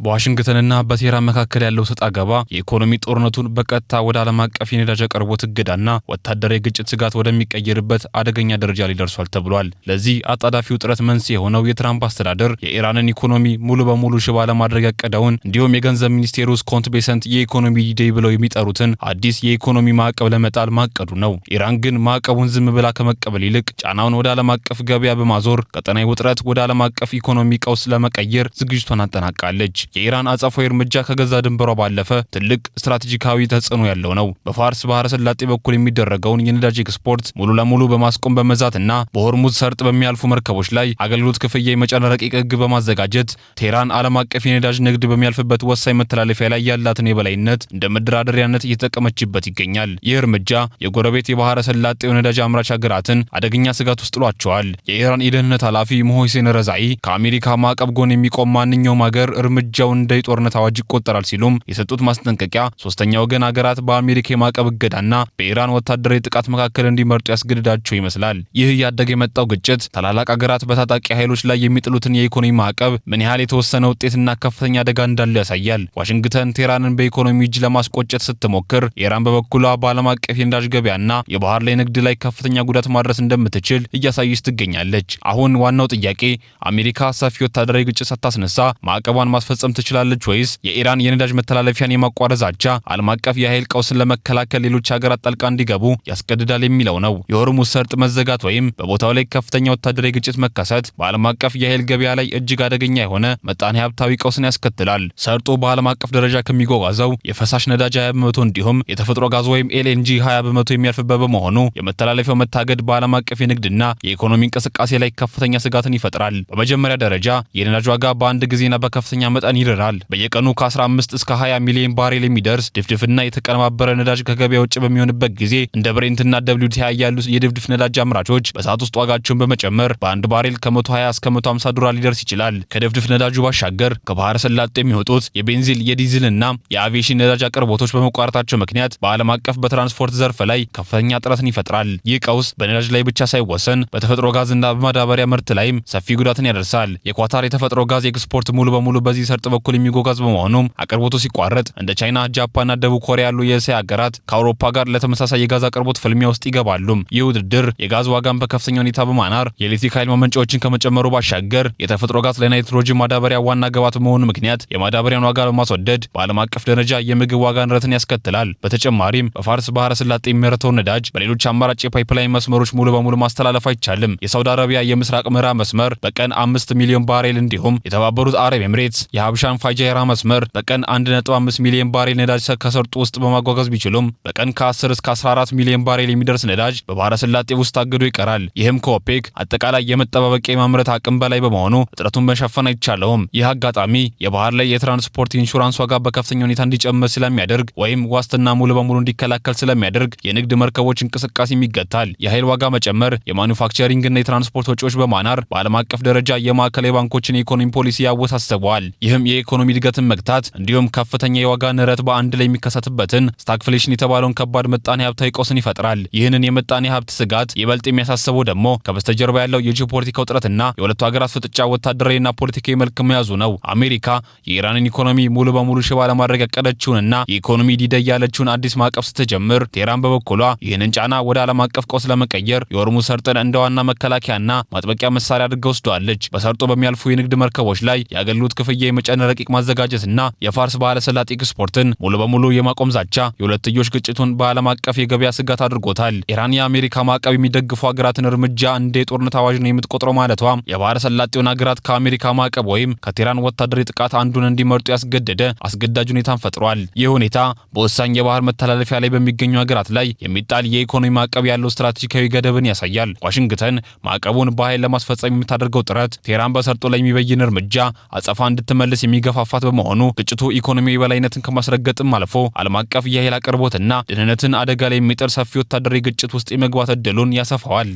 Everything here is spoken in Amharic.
በዋሽንግተንና በቴህራን መካከል ያለው ሰጣ ገባ የኢኮኖሚ ጦርነቱን በቀጥታ ወደ ዓለም አቀፍ የነዳጅ አቅርቦት እገዳና ወታደራዊ ግጭት ስጋት ወደሚቀየርበት አደገኛ ደረጃ ላይ ደርሷል ተብሏል። ለዚህ አጣዳፊ ውጥረት መንስኤ የሆነው የትራምፕ አስተዳደር የኢራንን ኢኮኖሚ ሙሉ በሙሉ ሽባ ለማድረግ ያቀደውን እንዲሁም የገንዘብ ሚኒስቴሩ ስኮት ቤሰንት የኢኮኖሚ ዲዴይ ብለው የሚጠሩትን አዲስ የኢኮኖሚ ማዕቀብ ለመጣል ማቀዱ ነው። ኢራን ግን ማዕቀቡን ዝም ብላ ከመቀበል ይልቅ ጫናውን ወደ ዓለም አቀፍ ገበያ በማዞር ቀጠናዊ ውጥረት ወደ ዓለም አቀፍ ኢኮኖሚ ቀውስ ለመቀየር ዝግጅቷን አጠናቃለች። የኢራን አጸፋዊ እርምጃ ከገዛ ድንበሯ ባለፈ ትልቅ ስትራቴጂካዊ ተጽዕኖ ያለው ነው። በፋርስ ባህረ ሰላጤ በኩል የሚደረገውን የነዳጅ ኤክስፖርት ሙሉ ለሙሉ በማስቆም በመዛትና በሆርሙዝ ሰርጥ በሚያልፉ መርከቦች ላይ አገልግሎት ክፍያ የመጫን ረቂቅ ሕግ በማዘጋጀት ቴህራን ዓለም አቀፍ የነዳጅ ንግድ በሚያልፍበት ወሳኝ መተላለፊያ ላይ ያላትን የበላይነት እንደ መደራደሪያነት እየተጠቀመችበት ይገኛል። ይህ እርምጃ የጎረቤት የባህረ ሰላጤው ነዳጅ አምራች ሀገራትን አደገኛ ስጋት ውስጥ ጥሏቸዋል። የኢራን የደህንነት ኃላፊ ሞህሴን ረዛኢ ከአሜሪካ ማዕቀብ ጎን የሚቆም ማንኛውም ሀገር እርምጃው እንደ ጦርነት አዋጅ ይቆጠራል ሲሉም የሰጡት ማስጠንቀቂያ ሶስተኛ ወገን ሀገራት በአሜሪካ የማዕቀብ እገዳና በኢራን ወታደራዊ ጥቃት መካከል እንዲመርጡ ያስገድዳቸው ይመስላል። ይህ እያደገ የመጣው ግጭት ታላላቅ ሀገራት በታጣቂ ኃይሎች ላይ የሚጥሉትን የኢኮኖሚ ማዕቀብ ምን ያህል የተወሰነ ውጤትና ከፍተኛ አደጋ እንዳለው ያሳያል። ዋሽንግተን ቴህራንን በኢኮኖሚ እጅ ለማስቆጨት ስትሞክር፣ ኢራን በበኩሏ በዓለም አቀፍ የነዳጅ ገበያና የባህር ላይ ንግድ ላይ ከፍተኛ ጉዳት ማድረስ እንደምትችል እያሳየች ትገኛለች። አሁን ዋናው ጥያቄ አሜሪካ ሰፊ ወታደራዊ ግጭት ሳታስነሳ ማዕቀቧን ማስፈጸም ትችላለች ወይስ የኢራን የነዳጅ መተላለፊያን የማቋረጥ ዛቻ ዓለም አቀፍ የኃይል ቀውስን ለመከላከል ሌሎች ሀገራት ጣልቃ እንዲገቡ ያስገድዳል የሚለው ነው። የሆርሙዝ ሰርጥ መዘጋት ወይም በቦታው ላይ ከፍተኛ ወታደራዊ ግጭት መከሰት በዓለም አቀፍ የኃይል ገበያ ላይ እጅግ አደገኛ የሆነ መጣኔ ሀብታዊ ቀውስን ያስከትላል። ሰርጡ በዓለም አቀፍ ደረጃ ከሚጓጓዘው የፈሳሽ ነዳጅ 20% እንዲሁም የተፈጥሮ ጋዝ ወይም ኤልኤንጂ 20% የሚያልፍበት በመሆኑ የመተላለፊያው መታገድ በዓለም አቀፍ የንግድና የኢኮኖሚ እንቅስቃሴ ላይ ከፍተኛ ስጋትን ይፈጥራል። በመጀመሪያ ደረጃ የነዳጅ ዋጋ በአንድ ጊዜና በከፍተኛ መጠን ይረራል። በየቀኑ ከ15 እስከ 20 ሚሊዮን ባሬል የሚደርስ ድፍድፍና የተቀነባበረ ነዳጅ ከገበያ ውጭ በሚሆንበት ጊዜ እንደ ብሬንትና WTI ያሉ የድፍድፍ ነዳጅ አምራቾች በሰዓት ውስጥ ዋጋቸውን በመጨመር በአንድ ባሬል ከ120 እስከ 150 ዶላር ሊደርስ ይችላል። ከድፍድፍ ነዳጁ ባሻገር ከባህረ ሰላጤ የሚወጡት የቤንዚን የዲዝልና የአቪዬሽን ነዳጅ አቅርቦቶች በመቋረጣቸው ምክንያት በዓለም አቀፍ በትራንስፖርት ዘርፍ ላይ ከፍተኛ ጥረትን ይፈጥራል። ይህ ቀውስ በነዳጅ ላይ ብቻ ሳይወሰን በተፈጥሮ ጋዝና በማዳበሪያ ምርት ላይም ሰፊ ጉዳትን ያደርሳል። የኳታር የተፈጥሮ ጋዝ ኤክስፖርት ሙሉ በሙሉ በዚህ ሰርጥ በኩል የሚጓጓዝ በመሆኑም አቅርቦቱ ሲቋረጥ እንደ ቻይና፣ ጃፓንና ደቡብ ኮሪያ ያሉ የእስያ ሀገራት ከአውሮፓ ጋር ለተመሳሳይ የጋዝ አቅርቦት ፍልሚያ ውስጥ ይገባሉ። ይህ ውድድር የጋዝ ዋጋን በከፍተኛ ሁኔታ በማናር የኤሌክትሪክ ኃይል ማመንጫዎችን ከመጨመሩ ባሻገር የተፈጥሮ ጋዝ ለናይትሮጅን ማዳበሪያ ዋና ግብዓት በመሆኑ ምክንያት የማዳበሪያን ዋጋ በማስወደድ በዓለም አቀፍ ደረጃ የምግብ ዋጋ ንረትን ያስከትላል። በተጨማሪም በፋርስ ባህረ ሰላጤ የሚመረተው ነዳጅ በሌሎች አማራጭ የፓይፕላይን መስመሮች ሙሉ በሙሉ ማስተላለፍ አይቻልም። የሳውዲ አረቢያ የምስራቅ ምዕራብ መስመር በቀን 5 ሚሊዮን ባሬል እንዲሁም የተባበሩት አረብ ኤምሬትስ የሀብሻን ፋጃይራ መስመር በቀን 1.5 ሚሊዮን ባሬል ነዳጅ ከሰርጡ ውስጥ በማጓጓዝ ቢችሉም በቀን ከ10 እስከ 14 ሚሊዮን ባሬል የሚደርስ ነዳጅ በባህረ ሰላጤ ውስጥ ታግዶ ይቀራል። ይህም ከኦፔክ አጠቃላይ የመጠባበቂያ የማምረት አቅም በላይ በመሆኑ እጥረቱን መሸፈን አይቻለውም። ይህ አጋጣሚ የባህር ላይ የትራንስፖርት ኢንሹራንስ ዋጋ በከፍተኛ ሁኔታ እንዲጨምር ስለሚያደርግ ወይም ዋስትና ሙሉ በሙሉ እንዲከላከል ስለሚያደርግ የንግድ መርከቦች እንቅስቃሴ ይገታል። የኃይል ዋጋ መጨመር የማኑፋክቸሪንግ እና የትራንስፖርት ወጪዎች በማናር በዓለም አቀፍ ደረጃ የማዕከላዊ ባንኮችን የኢኮኖሚ ፖሊሲ ያወሳስበዋል። ይህም የኢኮኖሚ እድገትን መግታት እንዲሁም ከፍተኛ የዋጋ ንረት በአንድ ላይ የሚከሰትበትን ስታግፍሌሽን የተባለውን ከባድ ምጣኔ ሀብታዊ ቀውስን ይፈጥራል። ይህንን የምጣኔ ሀብት ስጋት ይበልጥ የሚያሳስበው ደግሞ ከበስተጀርባ ያለው የጂኦፖለቲካ ውጥረትና የሁለቱ ሀገራት ፍጥጫ ወታደራዊና ፖለቲካዊ መልክ መያዙ ነው። አሜሪካ የኢራንን ኢኮኖሚ ሙሉ በሙሉ ሽባ ለማድረግ ያቀደችውንና የኢኮኖሚ ዲዴይ ያለችውን አዲስ ማዕቀብ ስትጀምር፣ ቴህራን በበኩሏ ይህንን ጫና ወደ ዓለም አቀፍ ቀውስ ለመቀየር የሆርሙዝ ሰርጥን እንደ ዋና መከላከያና ማጥበቂያ መሳሪያ አድርጋ ወስደዋለች። በሰርጡ በሚያልፉ የንግድ መርከቦች ላይ የአገልግሎት ክፍያ የመጫን ረቂቅ ማዘጋጀትና የፋርስ ባህረ ሰላጤ ኤክስፖርትን ሙሉ በሙሉ የማቆም ዛቻ የሁለትዮሽ ግጭቱን በዓለም አቀፍ የገበያ ስጋት አድርጎታል። ኢራን የአሜሪካ ማዕቀብ የሚደግፉ ሀገራትን እርምጃ እንደ የጦርነት አዋጅ ነው የምትቆጥረው ማለቷ የባህረ ሰላጤውን ሀገራት ከአሜሪካ ማዕቀብ ወይም ከቴህራን ወታደራዊ ጥቃት አንዱን እንዲመርጡ ያስገደደ አስገዳጅ ሁኔታን ፈጥሯል። ይህ ሁኔታ በወሳኝ የባህር መተላለፊያ ላይ በሚገኙ ሀገራት ላይ የሚጣል የኢኮኖሚ ማዕቀብ ያለው ስትራቴጂካዊ ገደብን ያሳያል። ዋሽንግተን ማዕቀቡን በኃይል ለማስፈጸም የምታደርገው ጥረት ቴህራን በሰርጡ ላይ የሚበይን እርምጃ አጸፋ እንድትመልስ የሚገፋፋት በመሆኑ ግጭቱ ኢኮኖሚያዊ የበላይነትን ከማስረገጥም አልፎ ዓለም አቀፍ የኃይል አቅርቦትና ደህንነትን አደጋ ላይ የሚጥል ሰፊ ወታደራዊ ግጭት ውስጥ የመግባት እድሉን ያሰፋዋል።